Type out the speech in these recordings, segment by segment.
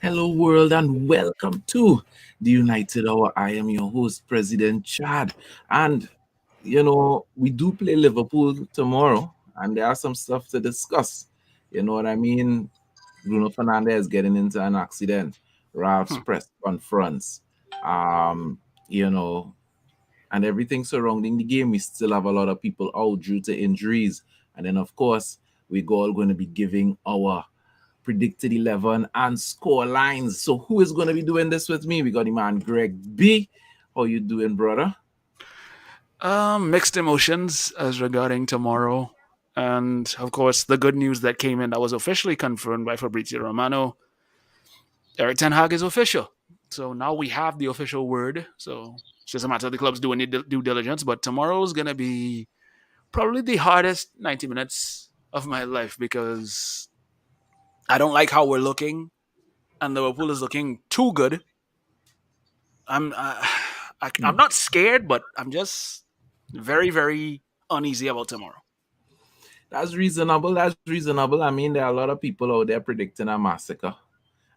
Hello, world, and welcome to the United Hour. I am your host, President Chad. And, we do play Liverpool tomorrow, and there are some stuff to discuss. You know what I mean? Bruno Fernandes getting into an accident, Ralph's Hmm. press conference, um, you know, and everything surrounding the game. We still have a lot of people out due to injuries. And then, of course, we're all going to be giving our predicted 11 and score lines. So who is going to be doing this with me? We got the man Greg B. How you doing, brother? Mixed emotions as regarding tomorrow. And of course, the good news that came in that was officially confirmed by Fabrizio Romano. Eric Ten Hag is official. So now we have the official word. So it's just a matter of the clubs doing the due diligence. But tomorrow is going to be probably the hardest 90 minutes of my life because I don't like how we're looking. And Liverpool is looking too good. I'm I'm Hmm. not scared, but I'm just very, very uneasy about tomorrow. That's reasonable. That's reasonable. I mean, there are a lot of people out there predicting a massacre.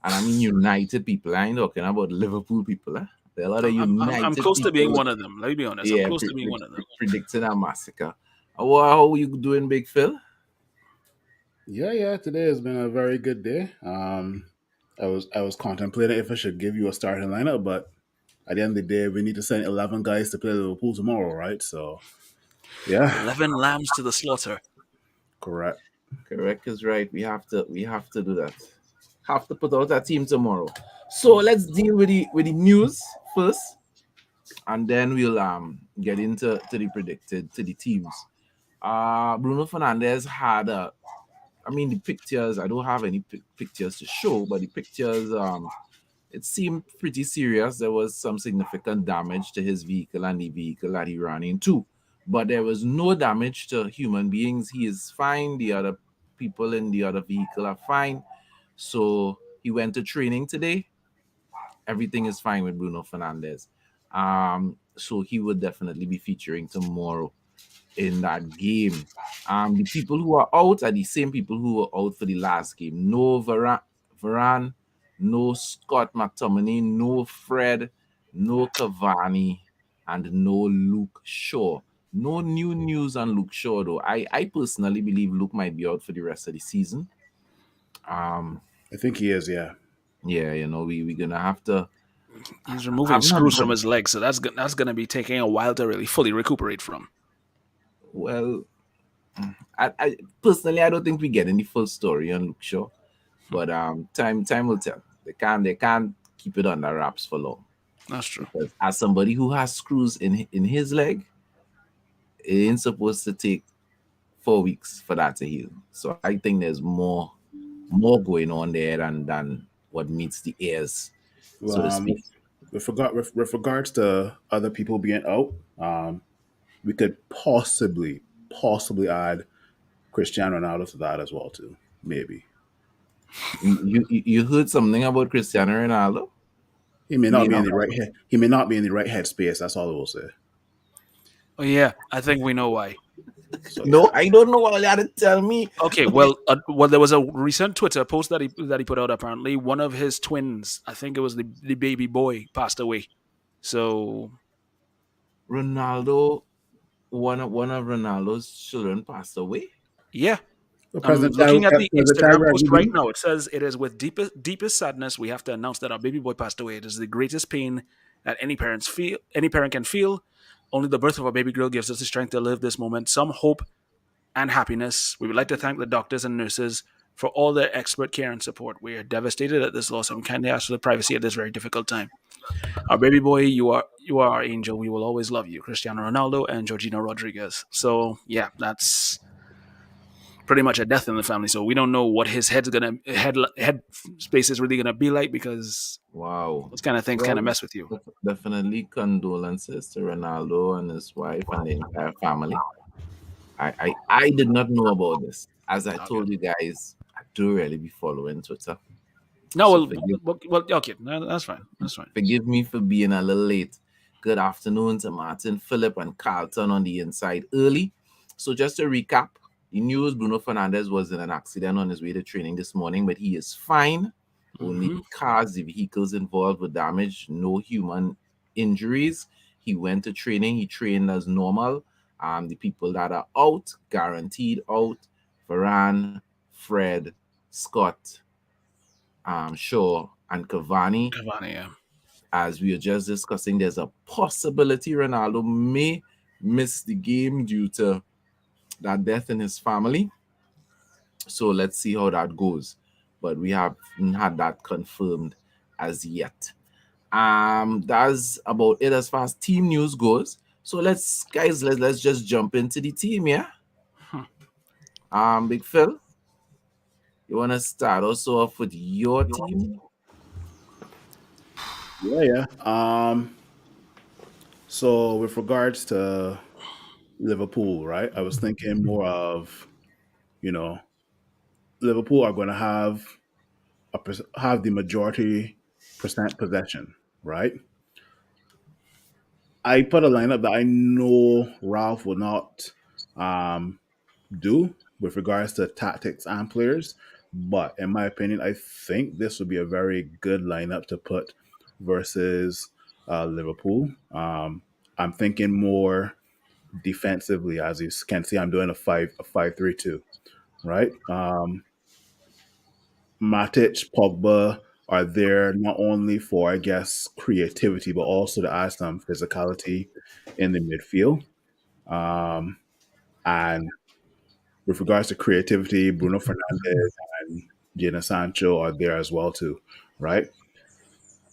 And I mean United people. I ain't talking about Liverpool people. There are a lot of I'm United close to being people, one of them. Let me be honest. I'm yeah, close to being one of them. predicting a massacre. How are you doing, Big Phil? Yeah. Today has been a very good day. I was contemplating if I should give you a starting lineup, but at the end of the day, we need to send 11 guys to play Liverpool tomorrow, right? So yeah, 11 lambs to the slaughter. correct. Correct is right. We have to do that. Have to put out a team tomorrow. So let's deal with the news first, and then we'll get into the predicted to the teams. Bruno Fernandez had I mean the pictures. I don't have any pictures to show, but the pictures it seemed pretty serious. There was some significant damage to his vehicle and the vehicle that he ran into, but there was no damage to human beings. He is fine. The other people in the other vehicle are fine. So he went to training today. Everything is fine with Bruno Fernandez. So he would definitely be featuring tomorrow in that game. The people who are out are the same people who were out for the last game. No Varane, no Scott McTominay, no Fred, no Cavani, and no Luke Shaw. No new news on Luke Shaw though. I personally believe Luke might be out for the rest of the season. Um, I think he is. Yeah. yeah, we're gonna have to. He's removing I've not screws from heard. his legs, so that's going to be taking a while to really fully recuperate from. Well, I personally I don't think we get any full story on Luke Shaw. But time will tell. They can't keep it under wraps for long That's true. because as somebody who has screws in his leg, it ain't supposed to take 4 weeks for that to heal. So I think there's more going on there than what meets the ears, Well, so to speak. with regards to other people being out, we could possibly add Cristiano Ronaldo to that as well too. Maybe You heard something about Cristiano Ronaldo he may not being be in out? the right head. He may not be in the right headspace. That's all I will say. Oh, yeah. I think we know why. So No, yeah. I don't know all you had to tell me. Okay, Okay. well, there was a recent Twitter post that he put out. Apparently, one of his twins, I think it was the baby boy, passed away. So Ronaldo, one of Ronaldo's children passed away. yeah, So I'm President looking at the President Instagram Tiger, post you right believe? now. It says it is with deepest sadness we have to announce that our baby boy passed away. It is the greatest pain that any parent can feel. Only the birth of a baby girl gives us the strength to live this moment, some hope and happiness. We would like to thank the doctors and nurses for all their expert care and support. We are devastated at this loss and kindly ask for the privacy at this very difficult time. Our baby boy, you are our angel. We will always love you, Cristiano Ronaldo and Georgina Rodriguez. So yeah, that's pretty much a death in the family. So we don't know what his head space is really gonna be like because Wow. those kind of things kind Well, of mess with you. definitely condolences to Ronaldo and his wife and the entire family. I did not know about this. As I Okay. told you guys, I do really be following Twitter. No, So well, okay, no, that's fine. That's fine. forgive me for being a little late. Good afternoon to Martin, Philip, and Carlton on the inside early. So just to recap, the news Bruno Fernandez was in an accident on his way to training this morning, but he is fine. Only Mm-hmm. the cars, the vehicles involved were damaged, no human injuries. He went to training, he trained as normal. The people that are out, guaranteed out, Varane, Fred, Scott, Shaw, and Cavani. Cavani, yeah. As we were just discussing, there's a possibility Ronaldo may miss the game due to that death in his family. So let's see how that goes. But we haven't had that confirmed as yet. That's about it as far as team news goes. So let's guys, let's just jump into the team, yeah. Hmm. Big Phil, you wanna start also off with your team? Yeah, yeah. So with regards to Liverpool, right? I was thinking more of, you know, Liverpool are going to have the majority percent possession, right? I put a lineup that I know Ralph will not um, do with regards to tactics and players, but in my opinion, I think this would be a very good lineup to put versus Liverpool. I'm thinking more defensively, as you can see, I'm doing a 5-3-2, right? Matic, Pogba are there not only for, I guess, creativity, but also to add some physicality in the midfield. Um, and with regards to creativity, Bruno Fernandez and Jadon Sancho are there as well too, right?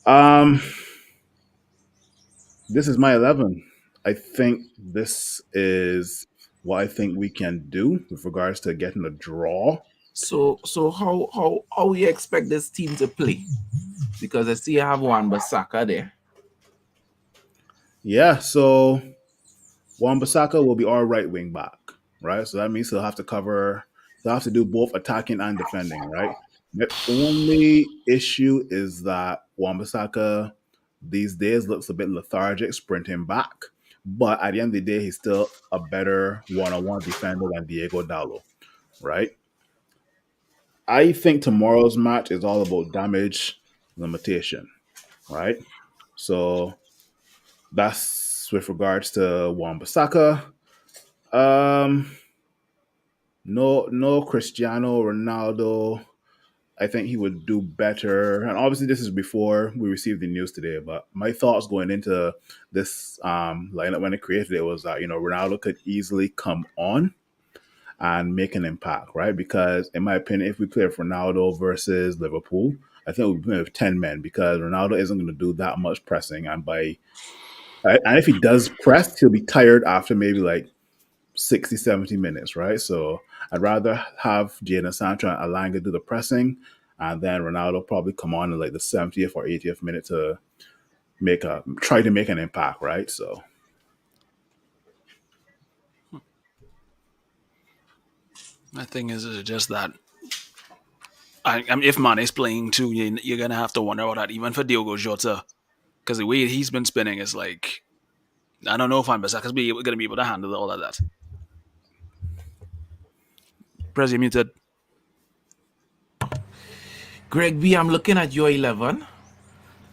Um, this is my 11. I think this is what I think we can do with regards to getting a draw. So how you expect this team to play? Because I see you have one Basaka there. Yeah, so Wan-Bissaka will be our right wing back, right? So that means he'll have to cover, he'll have to do both attacking and defending, right? The only issue is that Wan-Bissaka these days looks a bit lethargic sprinting back, but at the end of the day, he's still a better one-on-one defender than Diego Dallo, right? I think tomorrow's match is all about damage limitation, right? So that's with regards to Wan-Bissaka. Um, no Cristiano Ronaldo. I think he would do better. And obviously, this is before we received the news today. But my thoughts going into this lineup when I created it was that Ronaldo could easily come on and make an impact, right? Because in my opinion, if we play with Ronaldo versus Liverpool, I think we'll play with 10 men because Ronaldo isn't going to do that much pressing, and if he does press, he'll be tired after maybe like 60, 70 minutes, right? So I'd rather have Jadon Sancho and Alanga do the pressing, and then Ronaldo probably come on in like the 70th or 80th minute to try to make an impact, right? So My thing is just that I mean, if Mane's playing too, you're gonna have to wonder about that. Even for Diogo Jota, because the way he's been spinning is like I don't know if Wan-Bissaka's gonna be able to handle all of that. Press you muted. Greg B, I'm looking at your 11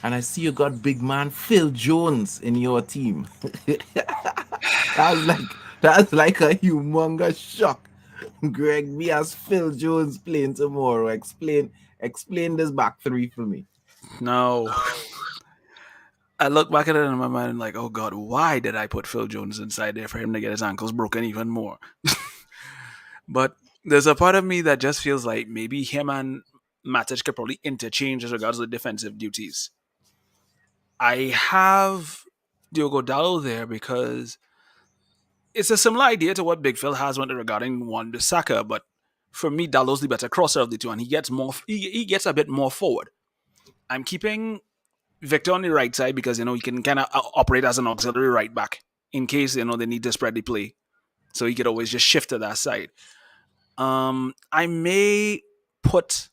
and I see you got big man Phil Jones in your team. that's like that's like a humongous shock. Greg B has Phil Jones playing tomorrow. Explain this back three for me. No, I look back at it in my mind and like, oh god, why did I put Phil Jones inside there for him to get his ankles broken even more? But there's a part of me that just feels like maybe him and Matic could probably interchange as regards to the defensive duties. I have Diogo Dallo there because it's a similar idea to what Big Phil has when regarding Wan Bissaka, but for me, Dallo's the better crosser of the two, and he gets a bit more forward. I'm keeping Victor on the right side because he can kind of operate as an auxiliary right back in case they need to spread the play, so he could always just shift to that side. I may put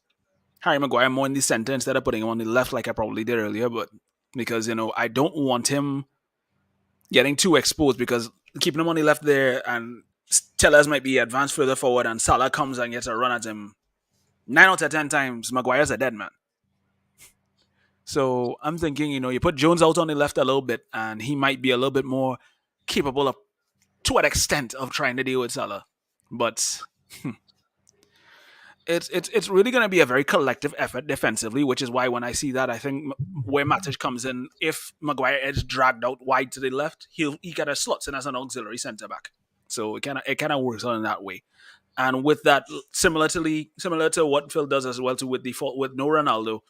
Harry Maguire more in the center instead of putting him on the left like I probably did earlier, but because I don't want him getting too exposed because keeping him on the left there and Tellers might be advanced further forward and Salah comes and gets a run at him. 9 out of 10 times, Maguire's a dead man. So I'm thinking, you put Jones out on the left a little bit, and he might be a little bit more capable of, to an extent, of trying to deal with Salah. But it's really going to be a very collective effort defensively, which is why when I see that, I think where Matic comes in, if Maguire is dragged out wide to the left, he kind of slots in as an auxiliary centre back. So it kind of works on in that way. And with that, similar to what Phil does as well, too, with default with no Ronaldo,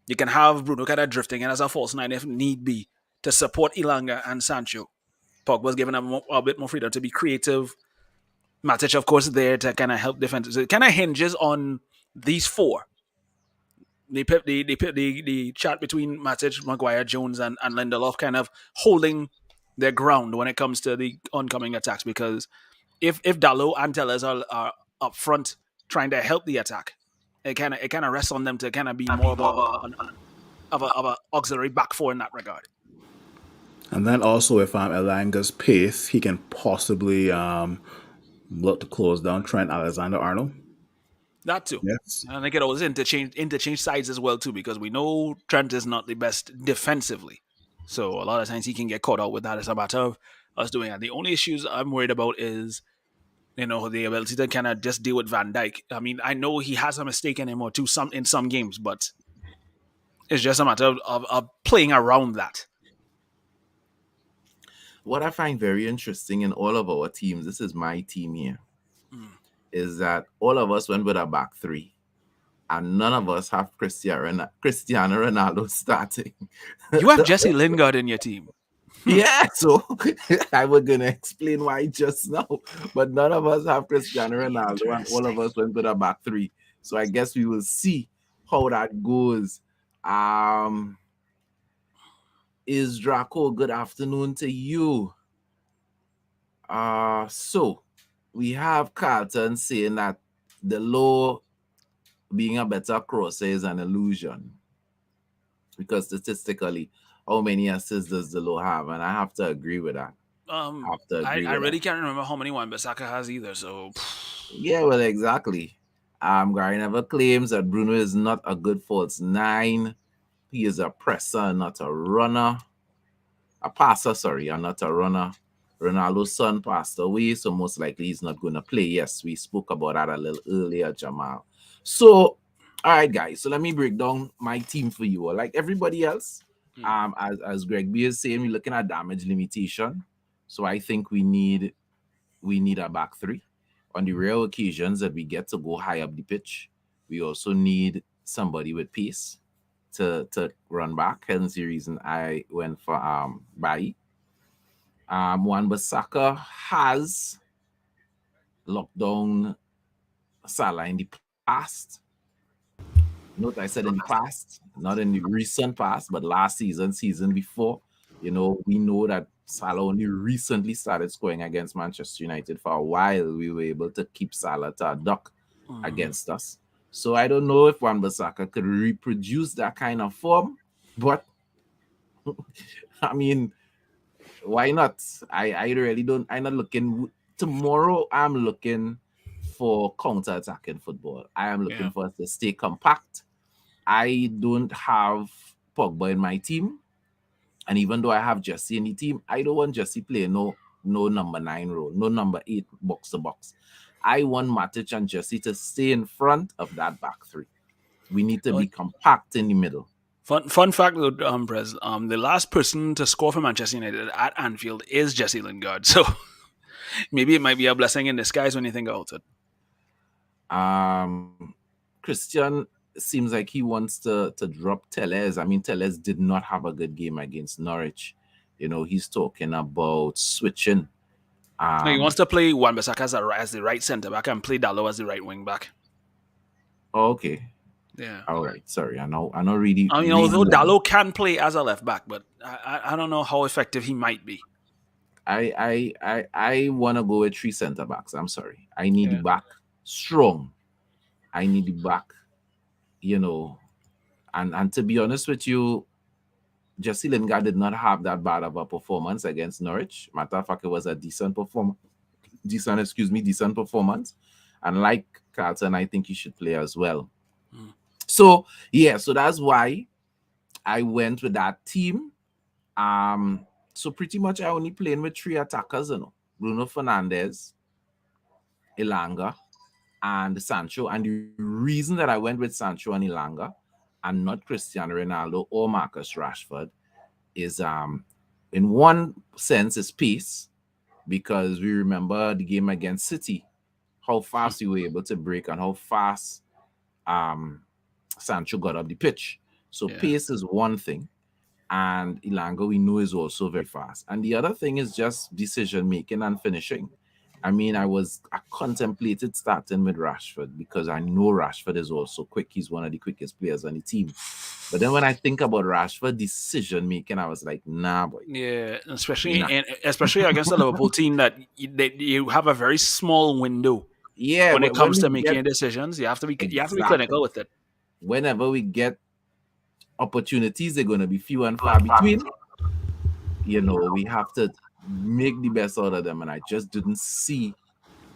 you can have Bruno kind of drifting in as a false nine if need be to support Ilanga and Sancho. Pogba's given him a bit more freedom to be creative. Matic, of course, there to kind of help defense. It kind of hinges on these four. The chat between Matic, Maguire, Jones, and Lindelof kind of holding their ground when it comes to the oncoming attacks. Because if Dalot and Tellez are up front trying to help the attack, it kind of rests on them to kind of be more of a auxiliary back four in that regard. And then also, if Elanga's pace, he can possibly look to close down Trent Alexander-Arnold. That too. Yes. And they could always interchange sides as well too, because we know Trent is not the best defensively. So a lot of times he can get caught out with that as a matter of us doing that. The only issues I'm worried about is, the ability to kind of just deal with Van Dijk. I mean, I know he has a mistake in him or two in some games, but it's just a matter of playing around that. What I find very interesting in all of our teams, this is my team here, is that all of us went with a back three, and none of us have Cristiano Ronaldo starting. You have Jesse Lingard in your team. Yeah, so I was gonna explain why just now, but none of us have Cristiano Ronaldo, and all of us went with a back three. So I guess we will see how that goes. Is Draco, good afternoon to you. So we have Carlton saying that the low being a better crosser is an illusion, because statistically, how many assists does the low have? And I have to agree with that. I really can't remember how many Wan-Bissaka has either. So yeah, well, exactly. Gary never claims that Bruno is not a good false nine. He is a presser, not a runner. A passer, sorry, and not a runner. Ronaldo's son passed away, so most likely he's not going to play. Yes, we spoke about that a little earlier, Jamal. So, all right, guys. So let me break down my team for you. Like everybody else, as Greg B is saying, we're looking at damage limitation. So I think we need a back three. On the rare occasions that we get to go high up the pitch, we also need somebody with pace to run back. Hence the reason I went for Bailly. Wan-Bissaka has locked down Salah in the past. Note I said in the past, not in the recent past, but last season before. We know that Salah only recently started scoring against Manchester United. For a while, we were able to keep Salah to a duck against us. So I don't know if Wan-Bissaka could reproduce that kind of form, but I mean, why not? I really don't. I'm not looking tomorrow. I'm looking for counter-attacking football. I am looking for us to stay compact. I don't have Pogba in my team, and even though I have Jesse in the team, I don't want Jesse playing no number 9 role, no number 8 box to box. I want Matic and Jesse to stay in front of that back three. We need to be compact in the middle. Fun fact though, Prez, the last person to score for Manchester United at Anfield is Jesse Lingard. So maybe it might be a blessing in disguise when you think about it. Christian seems like he wants to drop Tellez. I mean, Tellez did not have a good game against Norwich. He's talking about switching. No, he wants to play Wan-Bissaka as the right centre back and play Dalot as the right wing back. Okay. Yeah. All right. Sorry, I know really. I mean, although Dalot can play as a left back, but I don't know how effective he might be. I want to go with 3 centre backs. I'm sorry. I need the back strong. I need the back, and to be honest with you, Jesse Lingard did not have that bad of a performance against Norwich. Matter of fact, it was a decent performance. And like Carlton, I think he should play as well. So that's why I went with that team. So pretty much I only playing with three attackers, Bruno Fernandez, Ilanga, and Sancho. And the reason that I went with Sancho and Ilanga and not Cristiano Ronaldo or Marcus Rashford is in one sense is pace, because we remember the game against City, how fast we were able to break and how fast um Sancho got up the pitch. So Yeah. pace is one thing, and Ilanga we know is also very fast. And the other thing is just decision making and finishing. I contemplated starting with Rashford because I know Rashford is also quick. He's one of the quickest players on the team. But then when I think about Rashford decision making, I was like, nah, boy, Yeah, nah. especially against the Liverpool team you have a very small window Yeah, when it when comes we to get making decisions. You have to be exactly clinical with it. whenever we get opportunities, they're gonna be few and far between. We have to make the best out of them. And I just didn't see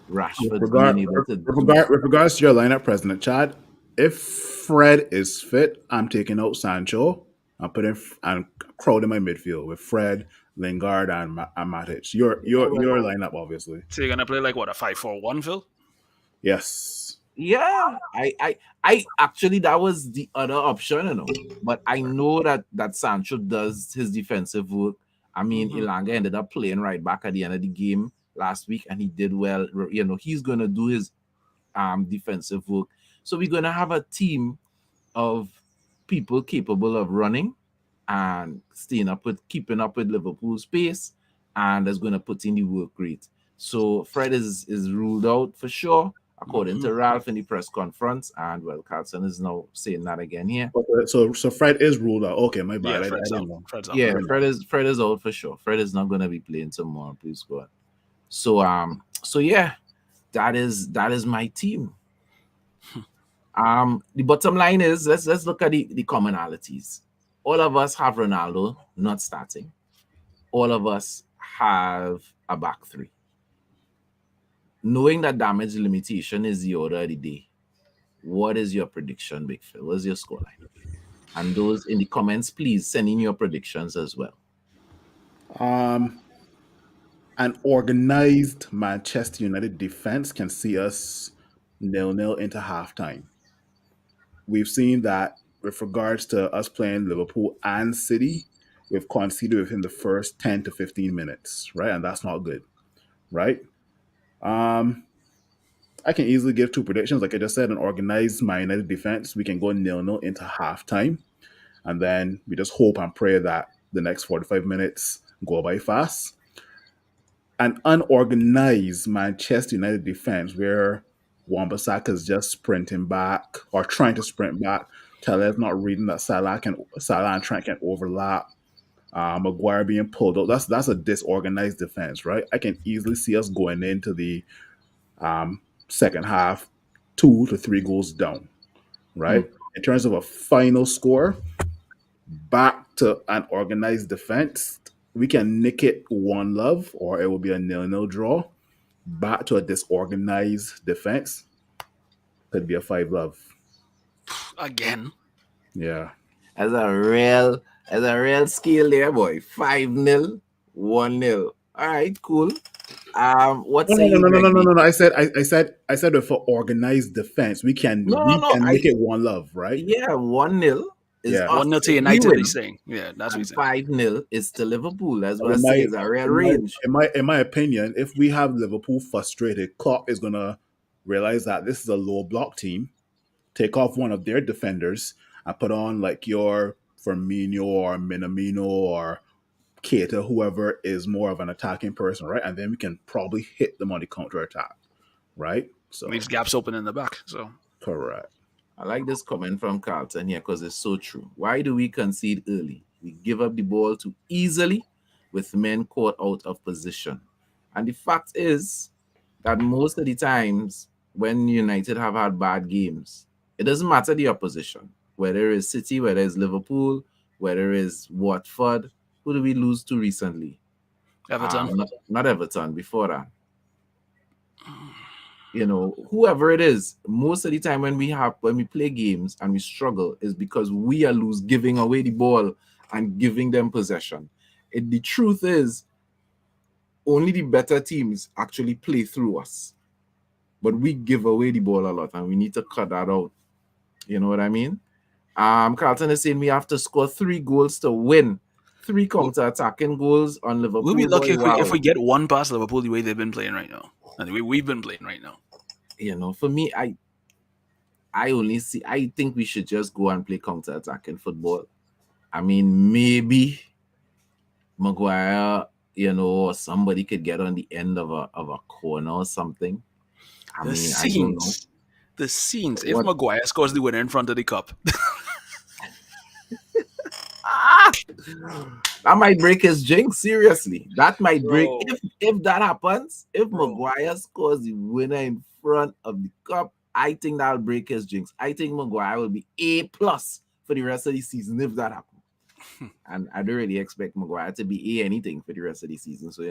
With Rashford being regard, able to with do that. regard, with regards to your lineup, President Chad, if Fred is fit, I'm taking out Sancho. I'm putting and crowd in my midfield with Fred, Lingard, and Matic. Yeah, well, Your lineup, obviously. So you're gonna play like what, a 5-4-1, Phil? Yes. yeah. I actually that was the other option. But I know that Sancho does his defensive work. Hmm. Ilanga ended up playing right back at the end of the game last week, and he did well. He's gonna do his defensive work. So we're gonna have a team of people capable of running and keeping up with Liverpool's pace, and is going to put in the work rate. So Fred is ruled out for sure, according Hmm. to Ralf in the press conference, and well, Carlson is now saying that again here. Okay, so Fred is ruled out. Okay, my bad. Yeah, I Fred's didn't out. know. Fred's out. I Yeah, didn't know. Fred is out for sure. Fred is not going to be playing tomorrow. Please go on. So yeah, that is my team. The bottom line is let's look at the commonalities. All of us have Ronaldo not starting. All of us have a back three. Knowing that damage limitation is the order of the day, what is your prediction, Big Phil? What's your scoreline? And those in the comments, please send in your predictions as well. Um, an organized Manchester United defense can see us 0-0 into halftime. We've seen that with regards to us playing Liverpool and City, we've conceded within the first 10 to 15 minutes, right? And that's not good, right? Um, I can easily give two predictions. Like I just said, an organized Man United defense, we can go 0-0 into halftime. And then we just hope and pray that the next 45 minutes go by fast. An unorganized Manchester United defense where Wan-Bissaka is just sprinting back or trying to sprint back. Tellez not reading that Salah and Trent can overlap. Maguire being pulled out. That's a disorganized defense, right? I can easily see us going into the second half 2 to 3 goals down, Hmm. right? In terms of a final score, back to an organized defense, we can nick it 1-0 or it will be a 0-0 draw. Back to a disorganized defense, could be a 5-0. Again. Yeah. As a real skill there, boy. 5-0, 1-0. All right, cool. What No, say no, no, you, no, no, Greg no, no, B? no, no. I said for organized defense, we can No, no, we no. can nick it 1-0, right? Yeah, 1-0 is Yeah. us 1-0 to saying we United, win, he's saying. Yeah, that's what and he's saying. 5-0 is to Liverpool. That's But what I say. It's a real range. in my opinion, if we have Liverpool frustrated, Klopp is gonna realize that this is a low block team, take off one of their defenders and put on like your Firmino or Minamino or Keita, whoever is more of an attacking person, right? And then we can probably hit them on the counter attack, right? So Leaves gaps open in the back. So correct. I like this comment from Carlton here because it's so true. Why do we concede early? We give up the ball too easily with men caught out of position. And the fact is that most of the times when United have had bad games, it doesn't matter the opposition, whether it's City, whether it's Liverpool, whether it's Watford. Who do we lose to recently? Everton. Not Everton, before that. whoever it is, most of the time when we play games and we struggle is because we are giving away the ball and giving them possession. The truth is only the better teams actually play through us, but we give away the ball a lot, and we need to cut that out. You know what I mean? Carlton is saying we have to score 3 goals to win. 3 counter-attacking goals on We'll be Liverpool. lucky Boy, if wow. we get one past Liverpool the way they've been playing right now, and the way we've been playing right now. For me, I think we should just go and play counter-attacking football. I mean, maybe Maguire, or somebody could get on the end of a corner or something. I The mean, I don't know. scenes, the scenes. If What Maguire scores the winner in front of the cup, ah! That might break his jinx. Seriously, that might break. bro, If that happens, if bro. Maguire scores the winner in front of the cup, I think that'll break his jinx. I think Maguire will be A+ for the rest of the season if that happens. And I don't really expect Maguire to be anything for the rest of the season. So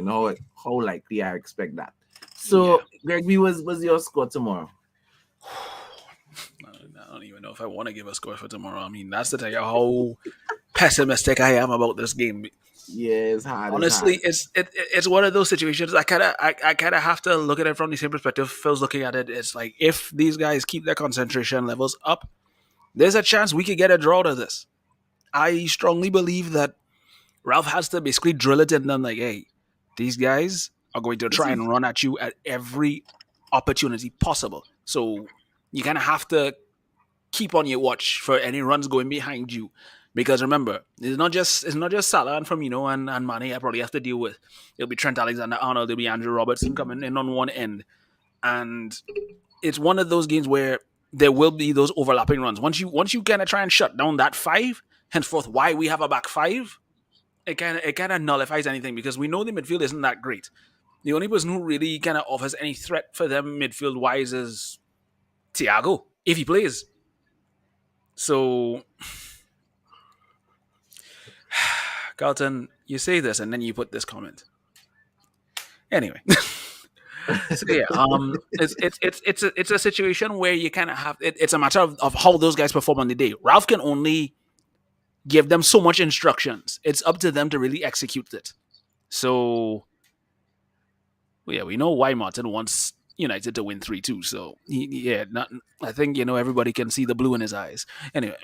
how likely I expect that. Yeah. So Greg, was your score tomorrow? I don't even know if I want to give a score for tomorrow. I mean, that's to tell you how pessimistic I am about this game. Yeah, it's hard. It's hard. Honestly, it's one of those situations. I kind of have to look at it from the same perspective Phil's looking at it. It's like if these guys keep their concentration levels up, there's a chance we could get a draw to this. I strongly believe that Ralph has to basically drill it in them like, hey, these guys are going to try and run at you at every opportunity possible. So you kind of have to keep on your watch for any runs going behind you. Because remember, it's not just Salah and Firmino and Mane I probably have to deal with. It'll be Trent Alexander-Arnold, there'll be Andrew Robertson coming in on one end, and it's one of those games where there will be those overlapping runs. Once you kind of try and shut down that five, henceforth why we have a back five, it kind of nullifies anything because we know the midfield isn't that great. The only person who really kind of offers any threat for them midfield wise is Thiago if he plays. So, Carlton, you say this and then you put this comment. Anyway, so yeah, it's a situation where you kind of have it's a matter of how those guys perform on the day. Ralph can only give them so much instructions. It's up to them to really execute it. So yeah, we know why Martin wants United to win 3-2. So I think everybody can see the blue in his eyes. Anyway,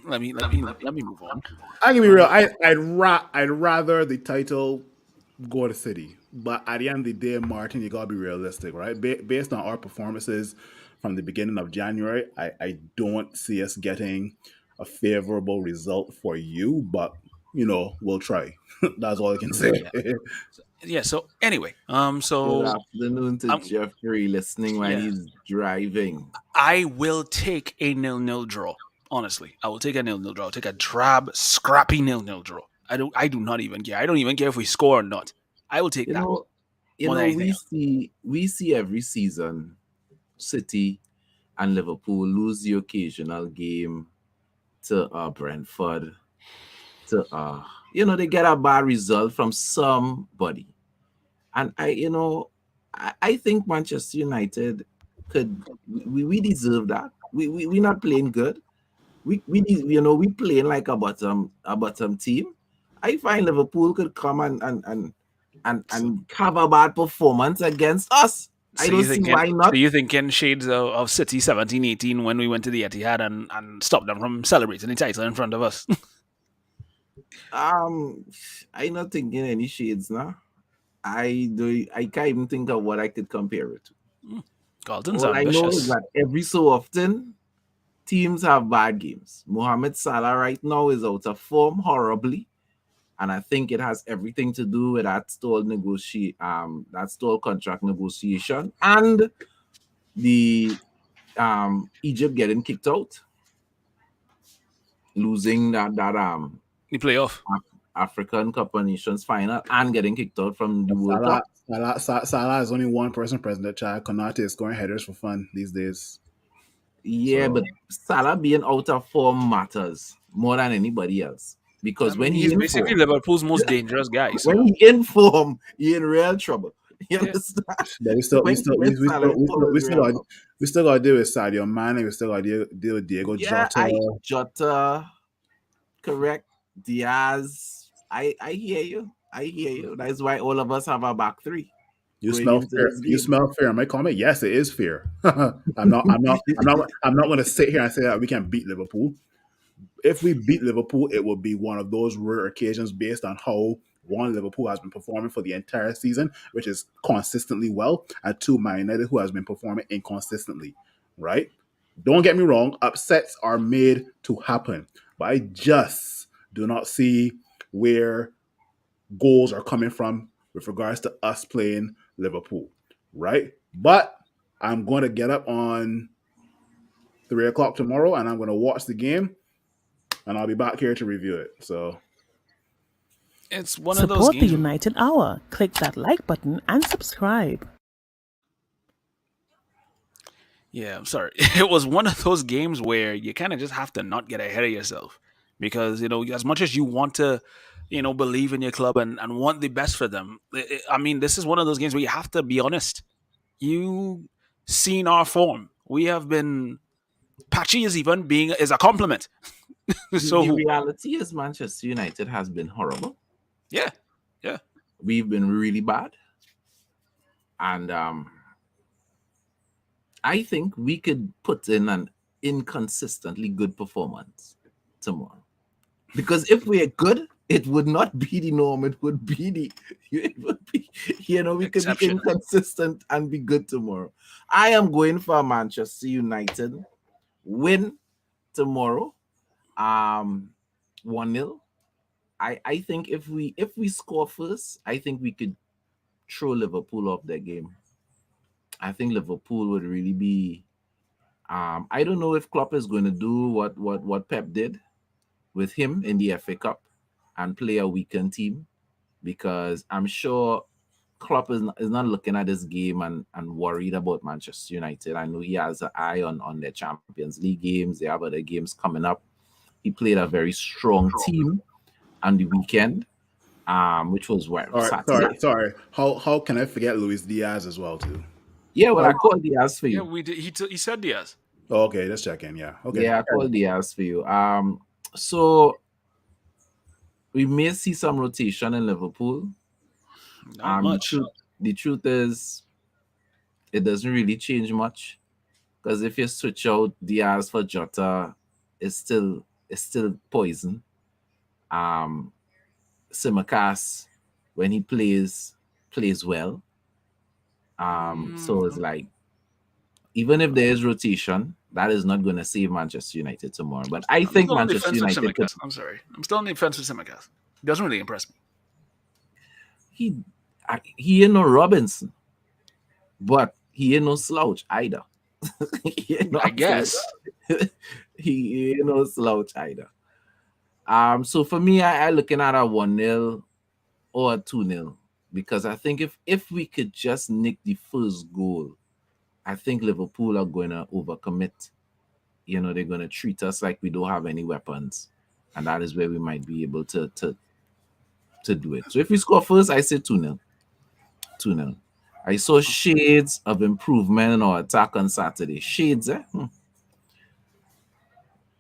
let me move on. I can be real. I'd rather the title go to City, but at the end of the day, Martin, you gotta be realistic, right? Based on our performances from the beginning of January, I don't see us getting a favorable result for you, but we'll try. That's all I can say. Yeah. Yeah. So anyway, Good so afternoon to um, Jeffrey listening while yeah, he's driving. I will take a 0-0 draw. Honestly, I will take a 0-0 draw. I'll take a drab, scrappy 0-0 draw. I do not even care. I don't even care if we score or not. I will take You that know, more than anything we else. see every season City and Liverpool lose the occasional game to Brentford. To they get a bad result from somebody, and I think Manchester United could we deserve that. We not playing good. We playing like a bottom team. I find Liverpool could come So, and have a bad performance against us. I so don't you see thinking? why So not. you thinking shades of City 17-18 when we went to the Etihad and stopped them from celebrating the title in front of us? I not thinking any shades now. I can't even think of what I could compare it to. Carlton's All I know is ambitious. that every so often teams have bad games. Mohamed Salah right now is out of form horribly, and I think it has everything to do with that stalled contract negotiation and the Egypt getting kicked out, losing that The playoff. African Cup of Nations final and getting kicked out from the World Salah, Cup. Salah is only one person present. Chad Konate is scoring headers for fun these days. Yeah, So but Salah being out of form matters more than anybody else I because mean, he's basically Liverpool's most dangerous guy. when So he in form, he in real trouble. You Yeah. understand? But When Salah falls, we still got to deal with Sadio Mane. We still got to deal with Diego yeah, Jota. Jota, correct. Diaz. I hear you. I hear you. That's why all of us have our back three You going smell into fear. this You game. smell fear. My comment. Yes, it is fear. I'm not going to sit here and say that we can beat Liverpool. If we beat Liverpool, it will be one of those rare occasions based on how one, Liverpool has been performing for the entire season, which is consistently well, and two, Man United, who has been performing inconsistently. Right? Don't get me wrong. Upsets are made to happen, but I just do not see where goals are coming from with regards to us playing Liverpool, right? But I'm going to get up on 3 o'clock tomorrow and I'm going to watch the game and I'll be back here to review it. So, It's one of those Support the games. United Hour. Click that like button and subscribe. Yeah, I'm sorry. It was one of those games where you kind of just have to not get ahead of yourself because, as much as you want to, believe in your club and want the best for them, I mean, this is one of those games where you have to be honest. You seen our form. We have been patchy is even being is a compliment. The So reality is Manchester United has been horrible. yeah, yeah. We've been really bad. And I think we could put in an inconsistently good performance tomorrow. Because if we are good, it would not be the norm. It would be we could be Exception. inconsistent and be good tomorrow. I am going for Manchester United win tomorrow. 1-0. I think if we score first, I think we could throw Liverpool off their game. I think Liverpool would really be. I don't know if Klopp is going to do what Pep did with him in the FA Cup and play a weakened team, because I'm sure Klopp is not looking at this game and worried about Manchester United. I know he has an eye on their Champions League games. They have other games coming up. He played a very strong team on the weekend, which was Saturday. sorry. How can I forget Luis Diaz as well too? Yeah, well, I called Diaz for Yeah, you. we did. He said yes. Oh, okay, just checking. Yeah, okay. Yeah, I called Diaz for you. So we may see some rotation in Liverpool. Not The much. truth is, it doesn't really change much, because if you switch out Diaz for Jota, it's still poison. Um, Simicast, when he plays well. So it's like, even if there is rotation, that is not going to save Manchester United tomorrow. But I I'm think still on the Manchester defense with United could. Simicast. I'm sorry. I'm still on the defense with Simicast. He doesn't really impress me. He he ain't no Robinson, but he ain't no slouch either. He ain't no I guess. he ain't no slouch either. So for me, I looking at a 1-0 or a 2-0, because I think if we could just nick the first goal, I think Liverpool are going to overcommit. They're going to treat us like we don't have any weapons, and that is where we might be able to do it. So if we score first, I say 2-0. 2-0. I saw shades of improvement in our attack on Saturday. Shades, eh?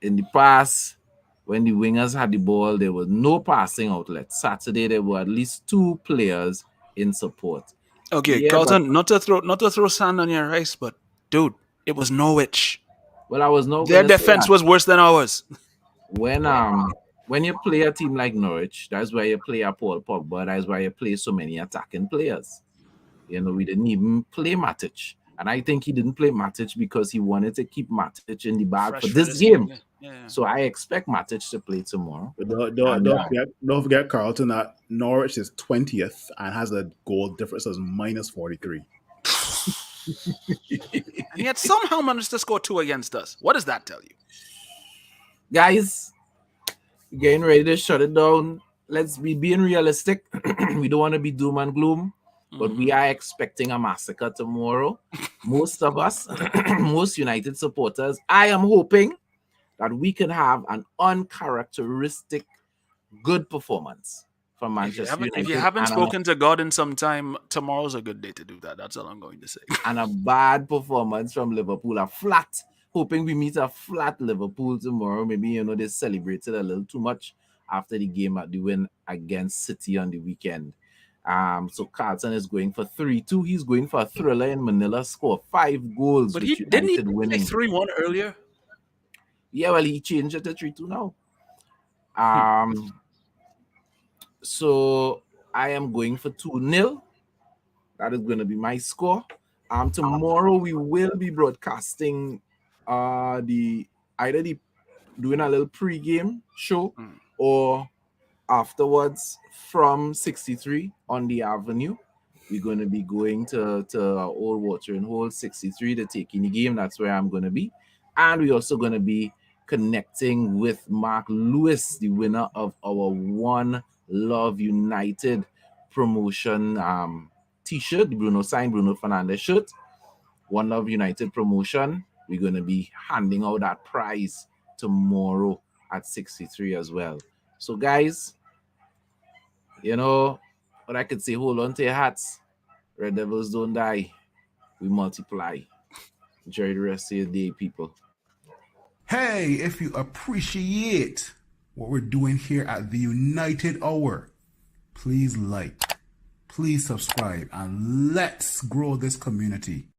In the past, when the wingers had the ball, there was no passing outlet. Saturday, there were at least two players in support. Okay, Yeah, but Carlton. Not to throw sand on your rice, but dude, it was Norwich. well, I was not Their gonna say defense that. was worse than ours. When you play a team like Norwich, that's why you play a Paul Pogba. That's why you play so many attacking players. We didn't even play Matic. And I think he didn't play Matic because he wanted to keep Matic in the bag for Fresh for this this game. game. Yeah. So I expect Matic to play tomorrow. But And don't forget, Carlton, that Norwich is 20th and has a goal difference of minus 43. And yet somehow managed to score 2 against us. What does that tell you? guys, getting ready to shut it down. Let's be being realistic. We don't want to be doom and gloom, but we are expecting a massacre tomorrow. Most of us, most United supporters, I am hoping that we can have an uncharacteristic good performance. from Manchester If you United haven't spoken to God in some time, tomorrow's a good day to do that. That's all I'm going to say. and a bad performance from Liverpool, a flat. Hoping we meet a flat Liverpool tomorrow. Maybe they celebrated a little too much after the game at the win against City on the weekend. So Carlton is going for 3-2. He's going for a thriller in Manila. Score 5 goals But with he didn't he United say winning. 3-1 earlier? Yeah, well, he changed it to 3-2 now. So I am going for 2-0. That is going to be my score. Tomorrow we will be broadcasting either doing a little pre-game show or afterwards from 63 on the avenue. We're going to be going to Old Watering Hole 63 to take in the game. That's where I'm going to be. And we're also going to be connecting with Mark Lewis, the winner of our One Love United promotion t-shirt, the Bruno Fernandes shirt. One Love United promotion. We're going to be handing out that prize tomorrow at 63 as well. So guys, what I could say, hold on to your hats. Red Devils don't die. We multiply. Enjoy the rest of your day, people. Hey, if you appreciate what we're doing here at the United Hour, please like, please subscribe, and let's grow this community.